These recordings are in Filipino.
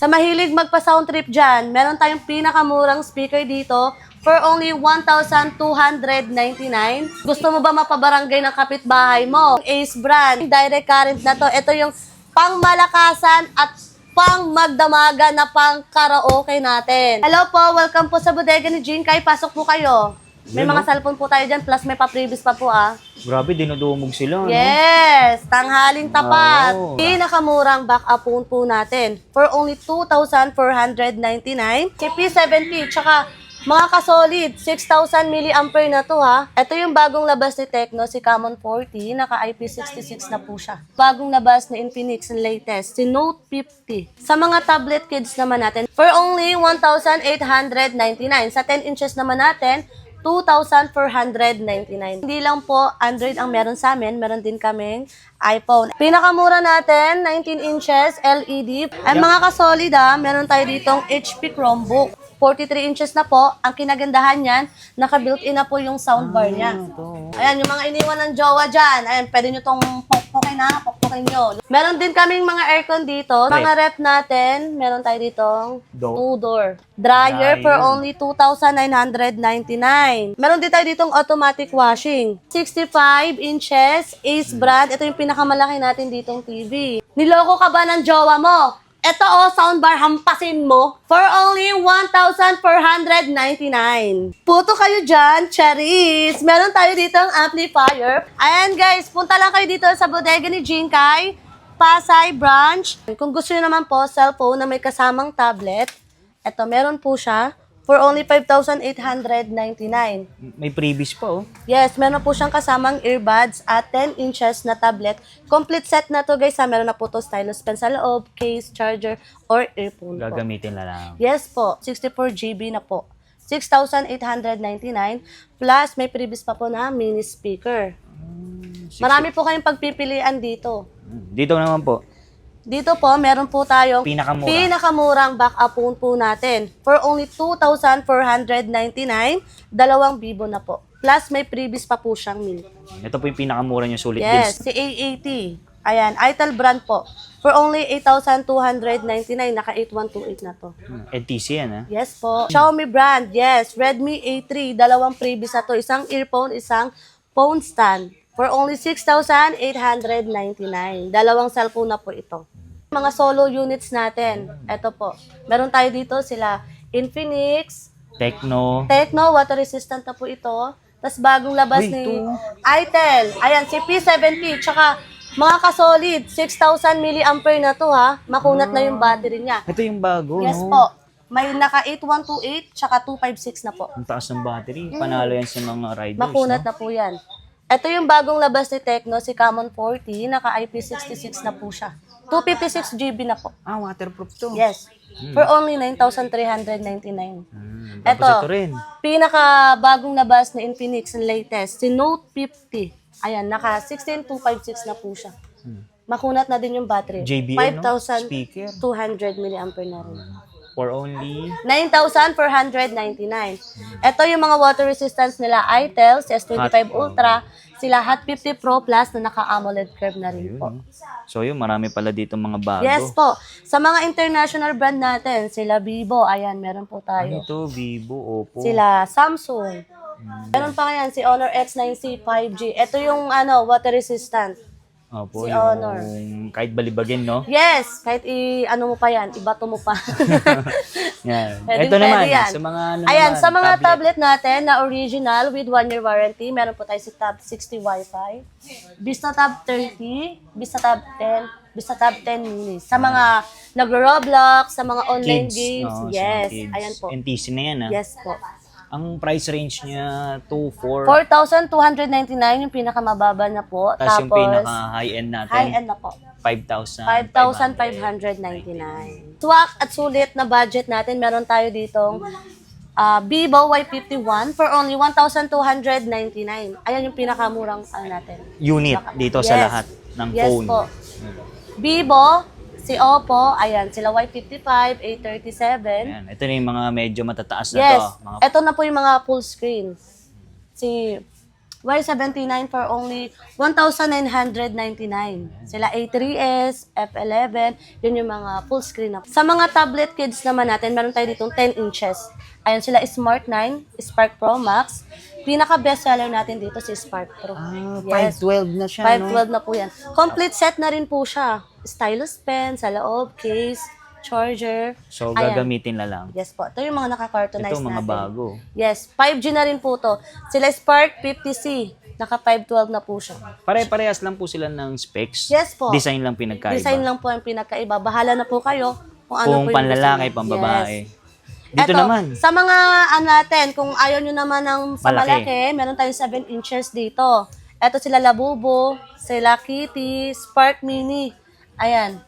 Sa mahilig magpa-sound trip dyan, meron tayong pinakamurang speaker dito for only 1,299. Gusto mo ba mapabarangay ng kapitbahay mo? Ace brand, direct current na to. Ito yung pangmalakasan at pang magdamaga na pang karaoke natin. Hello po, welcome po sa bodega ni Jinkai. Pasok po kayo. May mga cellphone po tayo dyan, plus may pa-previous pa po ah. Grabe, dinudumog sila. Yes! Tanghaling tapat. Wow. Pinakamurang backup phone po natin for only 2,499. Si P70, tsaka mga kasolid, 6,000 mAh na to ha. Ito yung bagong labas ni Tecno, si Camon 40, naka IP66 na po siya. Bagong labas ni Infinix, latest, si Note 50. Sa mga tablet kids naman natin, for only 1,899. Sa 10 inches naman natin, 2,499. Hindi lang po Android ang meron sa amin, meron din kaming iPhone. Pinakamura natin, 19 inches LED. Ay mga kasolid meron tayo ditong HP Chromebook. 43 inches na po. Ang kinagandahan niyan, naka-built-in na po yung soundbar niya. Ayan, yung mga iniwan ng jowa dyan. Ayan, pwede nyo tong pokpokin pokpokin nyo. Meron din kaming mga aircon dito. Mga rep natin, meron tayo ditong two-door. Dryer for only 2,999. Meron din tayo ditong automatic washing. 65 inches, Ace brand. Ito yung pinakamalaki natin ditong TV. Niloko ka ba ng jowa mo? Ito soundbar, hampasin mo for only 1,499. Puto kayo dyan, cherries. Meron tayo ditong amplifier. Ayan guys, punta lang kayo dito sa bodega ni Jinkai, Pasay branch. Kung gusto nyo naman po, cellphone na may kasamang tablet, ito meron po siya for only 5,899. May previous pa oh. Yes, meron po siyang kasamang earbuds at 10 inches na tablet. Complete set na to guys. Meron na po to stylus pen sa loob, case, charger, or earphone po. Gagamitin na lang. Yes po, 64 GB na po. 6,899 plus may previous pa po na mini speaker. Marami po kayong pagpipilian dito. Dito naman po. Dito po, meron po tayong pinakamurang backup phone po natin. For only 2,499, dalawang Vivo na po. Plus, may previous pa po siyang mini. Ito po yung pinakamura niyo sulit. Yes, si A80. Ayan, Itel brand po. For only 8,299, naka 8128 na to. NTC yan Yes po. Xiaomi brand, yes. Redmi A3, dalawang previous na to. Isang earphone, isang phone stand. For only 6,899. Dalawang cellphone na po ito. Mga solo units natin. Ito po. Meron tayo dito sila Infinix, Tecno, water resistant na po ito. Tapos bagong labas ni Itel. Ayan, si P70. Tsaka mga kasolid, 6,000 mAh na to ha. Makunat na yung battery niya. ito yung bago. Yes no? po. May naka 8128 tsaka 256 na po. Ang taas ng battery. Panalo yan sa mga riders. Makunat no? na po yan. Ito yung bagong labas ni Tecno, si Camon 40, naka IP66 na po siya. 256 GB na po. Waterproof to. Yes. For only 9,399. Tapos ito rin. Pinaka bagong labas na Infinix latest, si Note 50. Ayan, naka 16256 na po siya. Makunat na din yung battery. JBL, no? Speaker. 5,200 mAh na rin. For only 9,499. Ito yung mga water resistance nila, Itel, si S25 Ultra, sila Hot 50 Pro Plus na naka-AMOLED curve na rin po. So yun, marami pala dito mga bago. Yes po. Sa mga international brand natin, sila Vivo, ayan, meron po tayo. Ito, Vivo, Oppo. Sila Samsung. Meron pa yan, si Honor X9C 5G. Ito yung water resistant. Opo, si yung Honor. kahit balibagin, no? Yes, kahit ano mo pa yan, ibato mo pa. Yan. Pwedeng Ito naman, yan. sa mga Ayan, sa mga tablet natin na original with 1-year warranty, meron po tayo si Tab 60 Wi-Fi, Vista Tab 30, Vista Tab 10, Vista Tab 10 mini. Sa mga nag-Roblox, sa mga online games, no? yes. Sa mga kids. Ayan po. NTC na yan, Yes po. Ang price range niya, 2,400. 4,299 yung pinakamababa na po. Tapos yung pinaka-high-end natin, high-end na po. 5,599. Swak at sulit na budget natin, meron tayo ditong Vivo Y51 for only 1,299. Ayan yung pinakamurang natin. Unit dito sa lahat ng phone. Yes po. Vivo, si Oppo, ayan, sila Y55, A37. Ayan. Ito na yung mga medyo matataas na Yes, to. Mga ito na po yung mga full screen. Si Y79 for only 1,999. Sila A3s, F11, yun yung mga full screen na. Sa mga tablet kids naman natin, meron tayo ditong 10 inches. Ayun sila Smart 9, Spark Pro Max. Pinaka bestseller natin dito si Spark Pro. 512 na siya, 512 na po yan. Complete set na rin po siya. Stylus pen, sa loob, case, charger. So, Ayan. gagamitin na lang. Yes po. Ito yung mga naka-cartonize Ito, mga natin. bago. Yes. 5G na rin po to. Sila Spark 50C. Naka 512 na po siya. Pare-parehas lang po sila ng specs. Yes po. Design lang pinagkaiba. Design lang po ang pinakaiba. Bahala na po kayo kung ano Kung po yung panlalaki, design. pambabae. Yes. Dito Eto, naman. Sa mga natin, kung ayaw nyo naman ng sa Malaki. malaki, meron tayong 7 inches dito. Eto sila Labubo, sila Kitty, Spark Mini. Ayan.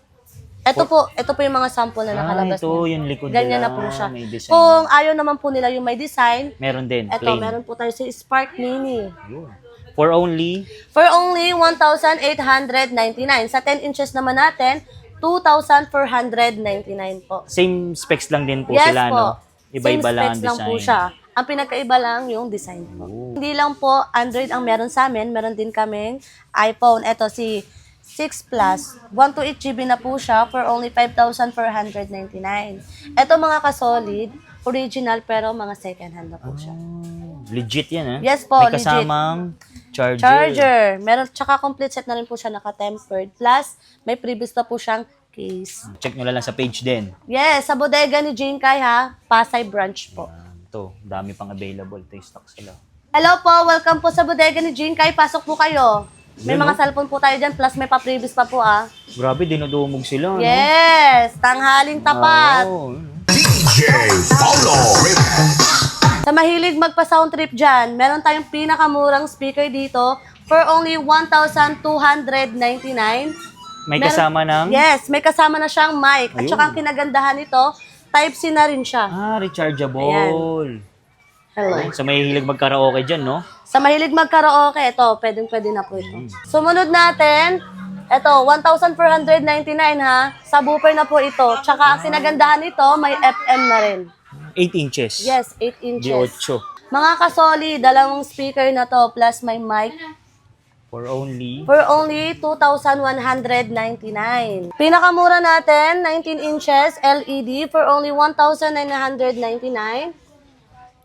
Ito po yung mga sample na nakalabas ito niya. yung likod Ganyan nila. na po siya. May design. Kung ayaw naman po nila yung may design, Meron din, ito, plain. meron po tayo si Spark Mini. Yun. For only, For only 1,899. Sa 10 inches naman natin, 2,499 po. same specs lang din po Yes sila, po. no? Iba-iba Same lang ang specs lang design. po siya. Ang pinagkaiba lang yung design po. Oh. Hindi lang po Android ang meron sa amin. Meron din kaming iPhone. Ito si 6 Plus. 128 GB na po siya for only 5,499. Ito mga ka-solid, original pero mga second hand na po siya. Legit yan, ha? Yes po, May legit. kasamang charger. Charger. Meron, tsaka complete set na rin po siya naka-tempered. Plus, may previous na po siyang case. Check nyo lang sa page din. Yes, sa bodega ni Jane Kai ha, Pasay branch po. Ito, dami pang available. Ito yung stock sila. Hello po, welcome po sa bodega ni Jane Kai. Pasok po kayo. May Yan, mga no? cellphone po tayo dyan, plus may pa-previous pa po ah. Grabe, dinudumog sila, no? Yes, tanghaling tapat. Oo. DJ Paulo. Sa mahilig magpa-sound trip dyan, meron tayong pinakamurang speaker dito for only 1,299. May Meron- kasama ng... Yes, may kasama na siyang mic. At Ayun. saka ang kinagandahan nito, Type-C na rin siya. Rechargeable. Hello. Sa may hilig magkaraoke dyan, no? Sa mahilig magkaraoke, ito, pwede na po ito. Sumunod natin, ito, 1,499 ha. Subwoofer na po ito. Tsaka ang kinagandahan nito, may FM na rin. 8 inches. Yes, 8 Di inches. 8. Mga kasoli, dalawang speaker na to, plus may mic. For only... For only 2,199. Pinakamura natin, 19 inches LED for only 1,999.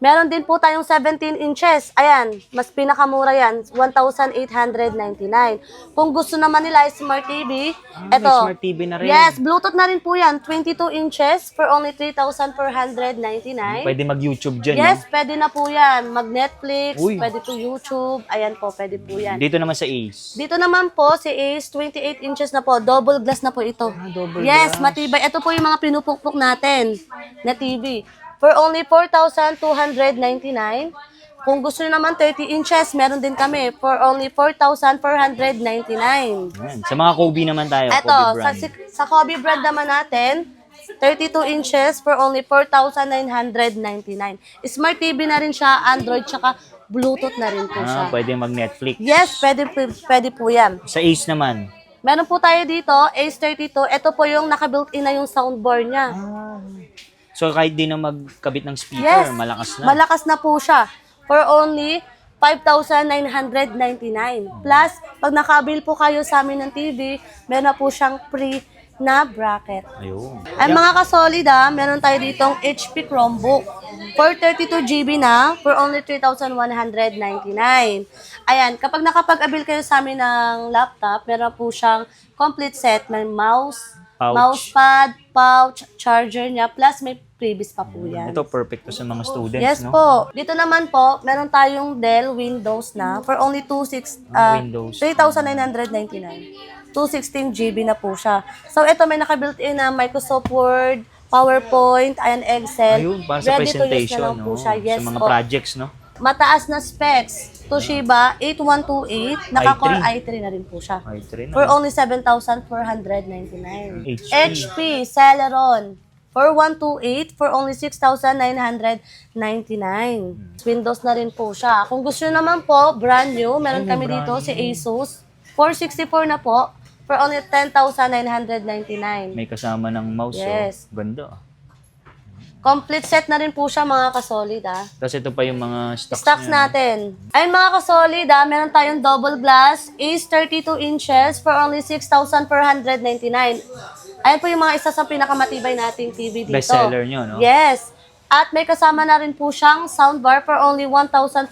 Meron din po tayong 17 inches. Ayan, mas pinakamura yan, 1,899. Kung gusto naman nila Smart TV, may eto. Smart TV na rin. Yes, Bluetooth na rin po yan, 22 inches for only 3,499. Pwede mag-YouTube dyan, Yes, pwede na po yan. Mag-Netflix, Uy. pwede po YouTube. Ayan po, pwede po yan. no? Dito naman sa Ace. Dito naman po, si Ace, 28 inches na po. Double glass na po ito. double Yes, glass. matibay. Ito po yung mga pinupukpok natin na TV. For only 4,299. Kung gusto nyo naman 30 inches, meron din kami. For only 4,499. Yan. Sa mga Kobe naman tayo. Ito, Kobe sa, brand. sa Kobe brand naman natin, 32 inches for only 4,999. Smart TV na rin siya, Android, tsaka Bluetooth na rin po siya. Pwede mag-Netflix. Yes, pwede po yan. Sa Ace naman. Meron po tayo dito, Ace 32. Ito po yung naka-built-in na yung soundbar niya. So kahit di na magkabit ng speaker, Yes, malakas na. malakas na po siya. For only 5,999. Plus, pag nakabil po kayo sa amin ng TV, meron na po siyang free na bracket. Ayun. Ay mga kasolid meron tayo ditong HP Chromebook. For 32 GB na, for only 3,199. Ayan, kapag nakapag-abil kayo sa amin ng laptop, meron po siyang complete set. May mouse, Pouch. mousepad, pouch, charger niya, plus may previous pa po yan. Ito perfect to sa mga students, Yes no? po. Dito naman po, meron tayong Dell Windows na for only Windows. 3,999. 216 GB na po siya. So ito may naka-built-in na Microsoft Word, PowerPoint, and Excel. Ayun, para sa Ready to use presentation, na lang po no? siya. Yes Sa mga po. projects, no? Mataas na specs. Toshiba 8128, naka-core i3 na rin po siya. i3 na. For only 7,499. HP. HP Celeron for 128 for only 6,999. Windows na rin po siya. Kung gusto nyo naman po, brand new, meron kami dito si Asus. 464 na po for only 10,999. May kasama ng mouse, Yes. oh. Ganda. Complete set na rin po siya mga kasolid Tapos ito pa yung mga Stocks niya, no? natin. Ayun mga kasolid meron tayong double glass, is 32 inches for only 6,499. Ayun po yung mga isa sa pinakamatibay nating TV dito. Bestseller nyo, no? Yes. At may kasama na rin po siyang soundbar for only 1,499.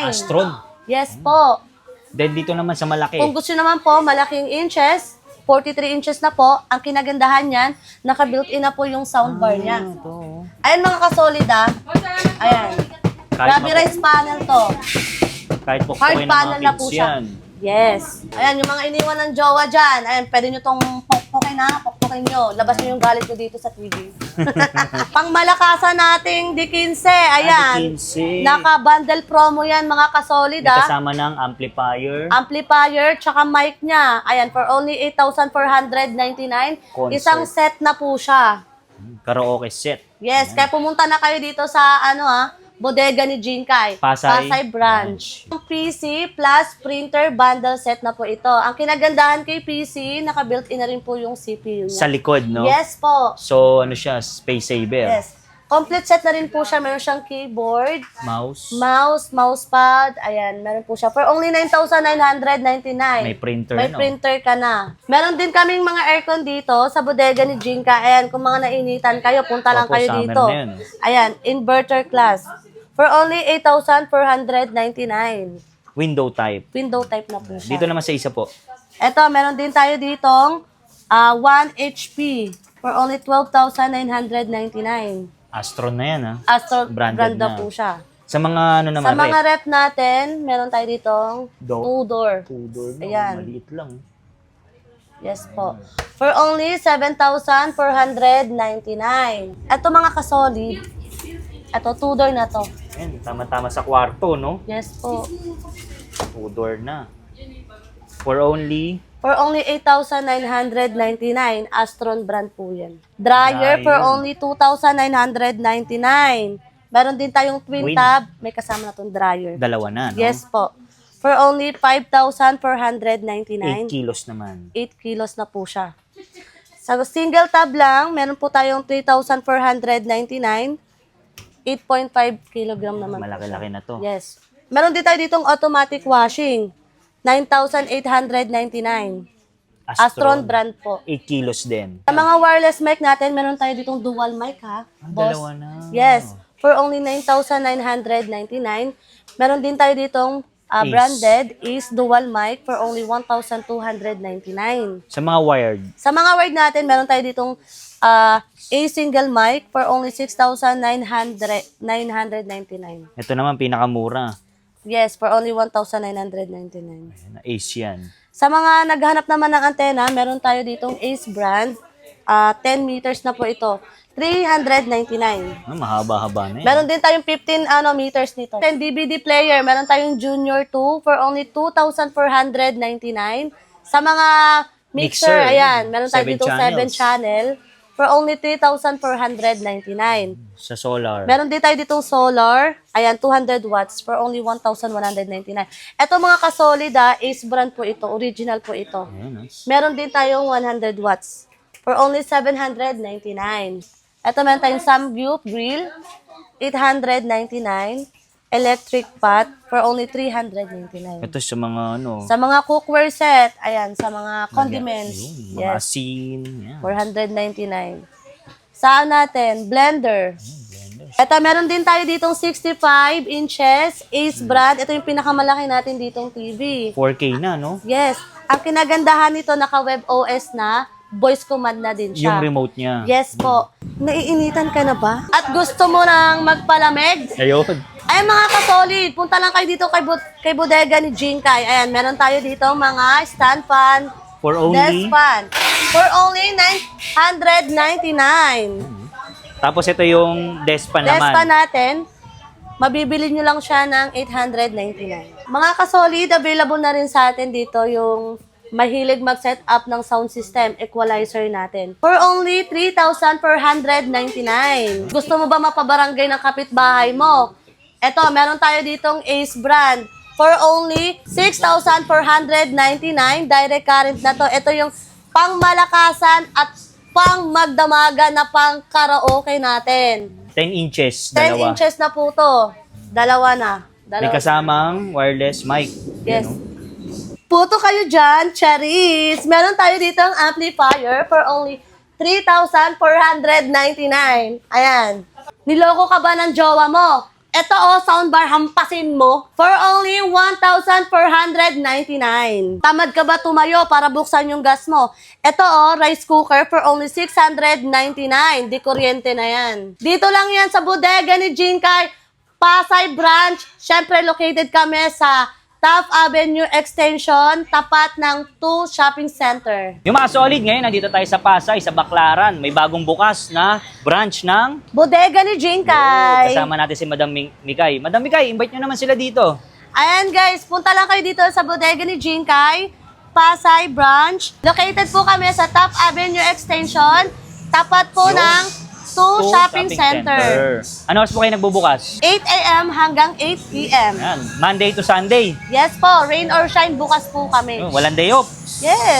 Astron. Yes po. Then dito naman sa malaki. Kung gusto naman po, malaking inches, 43 inches na po. Ang kinagandahan niyan, naka-built-in na po yung soundbar niya. Ito. Ayan mga kasolid Ayan. Gravity rise panel to. Kahit po Hard ng panel mga na po kids siya. yan. Yes. Ayan, yung mga iniwan ng jowa dyan. Ayan, pwede nyo tong pokpokin nyo. Labas nyo yung galit nyo dito sa TV. Pangmalakasan nating D15. Ayan. D15. Naka-bundle promo yan, mga kasolid May kasama ng amplifier. Amplifier, tsaka mic niya. Ayan, for only 8,499. Concert. Isang set na po siya. Karaoke set. Yes, kaya pumunta na kayo dito sa bodega ni Jinkai. Pasay Branch. Yung PC plus printer bundle set na po ito. Ang kinagandahan kay PC, naka-built-in na rin po yung CPU niya. Sa likod, no? Yes po. So, ano siya? Space saver. Yes. Complete set na rin po siya. Meron siyang keyboard, Mouse. mousepad. Ayan, meron po siya. For only 9,999. May printer, May no? printer ka na. Meron din kaming mga aircon dito sa bodega ni Jinka. Ayan, kung mga nainitan kayo, punta lang Opo, kayo summer dito. na yun. Ayan, inverter class. For only 8,499. Window type. Window type na po siya. Dito naman sa isa po. Eto, meron din tayo ditong 1 HP for only 12,999. Astron na yan, ha? Astro Branded brand na na. po siya. Sa mga, ano naman, Sa mga rep natin, meron tayo ditong Door. 2-door. Tudor, no? Ayan. Maliit lang. Yes po. For only 7,499. Ito mga kasolid. Ito, 2-door na to. Ayan, tama-tama sa kwarto, no? Yes po. Tudor na. For only For only 8,999. Astron brand po yan. Dryer for Dryer. only 2,999. Meron din tayong twin Twin. tab. May kasama na tong dryer. dalawa na, no? Yes po. For only 5,499. 8 kilos naman. 8 kilos na po siya. Sa single tab lang, meron po tayong 3,499. 8.5 kilogram naman. Malaki-laki na to. Yes. Meron din tayo ditong automatic washing. 9,899. Astron brand po. 8 kilos din. Sa mga wireless mic natin, meron tayo ditong dual mic boss. Dalawa na. Yes. For only 9,999. Meron din tayo ditong Ace. branded is dual mic for only 1,299. Sa mga wired, Sa mga wired natin, meron tayo ditong a single mic for only 6,999. ito naman pinakamura. Yes, for only 1,999. Ayan, Ace yan. Sa mga naghahanap naman ng antena, meron tayo ditong Ace brand. 10 meters na po ito. 399. Mahaba-haba na yan. Meron din tayong 15 meters nito. 10 DVD player, meron tayong Junior 2 for only 2,499. Sa mga mixer, Mixer, ayan, meron tayo 7 ditong 7 channel for only 3,499. Sa solar. Meron din tayo ditong solar, ayan, 200 watts for only 1,199. Ito mga kasolid, Ace brand po ito, original po ito. Ayan, Meron din tayong 100 watts for only 799. Ito meron tayong Samgyup grill, 899. Electric pot for only 399. Ito sa mga ano. Sa mga cookware set, ayan, sa mga condiments, Yung mga yes, asin. Yan. 499. Saan natin? Blender. Ito, meron din tayo ditong 65 inches, Ace brand. Ito yung pinakamalaki natin ditong TV. 4K na, no? Yes. Ang kinagandahan nito, naka-web OS na, voice command na din siya. Yung remote niya. Yes po. Naiinitan ka na ba? At gusto mo nang magpalamig? Ayun. Ay mga kasolid, punta lang kayo dito kay bodega ni Jinkai. Ayan, meron tayo dito mga stand fan, For desk only. fan. For only 999. Tapos ito yung Despa Desk fan naman. natin, mabibili nyo lang siya ng 899. Mga kasolid, available na rin sa atin dito yung mahilig mag-set up ng sound system, equalizer natin. For only 3,499. Gusto mo ba mapabarangay ng kapitbahay mo? Eto, meron tayo ditong Ace brand. For only 6,499, direct current na to. Ito yung pangmalakasan at pang magdamaga na pang karaoke natin. 10 inches, 10 dalawa. inches na po to. Dalawa na. May kasamang wireless mic. Yes. Yan, oh. Puto kayo dyan, cherries. Meron tayo dito ang amplifier for only 3,499. Ayan. Niloko ka ba ng jowa mo? Ito soundbar, hampasin mo for only 1,499. Tamad ka ba tumayo para buksan yung gas mo? Ito rice cooker for only 699. Di kuryente na yan. Dito lang yan sa bodega ni Jinkay, Pasay Branch. Siyempre, located kami sa Taft Avenue Extension, tapat ng 2 Shopping Center. Yung mga solid ngayon, nandito tayo sa Pasay, sa Baclaran. May bagong bukas na branch ng Bodega ni Jinkay. kasama natin si Madam Mikay. Madam Mikay, invite nyo naman sila dito. Ayan guys, punta lang kayo dito sa bodega ni Jinkay, Pasay Branch. Located po kami sa Taft Avenue Extension, tapat po ng 2 Shopping Center. Ano oras po kayo nagbubukas? 8 a.m. hanggang 8 p.m. Yan, Monday to Sunday. Yes po, rain or shine, bukas po kami. Walang day off. Yes.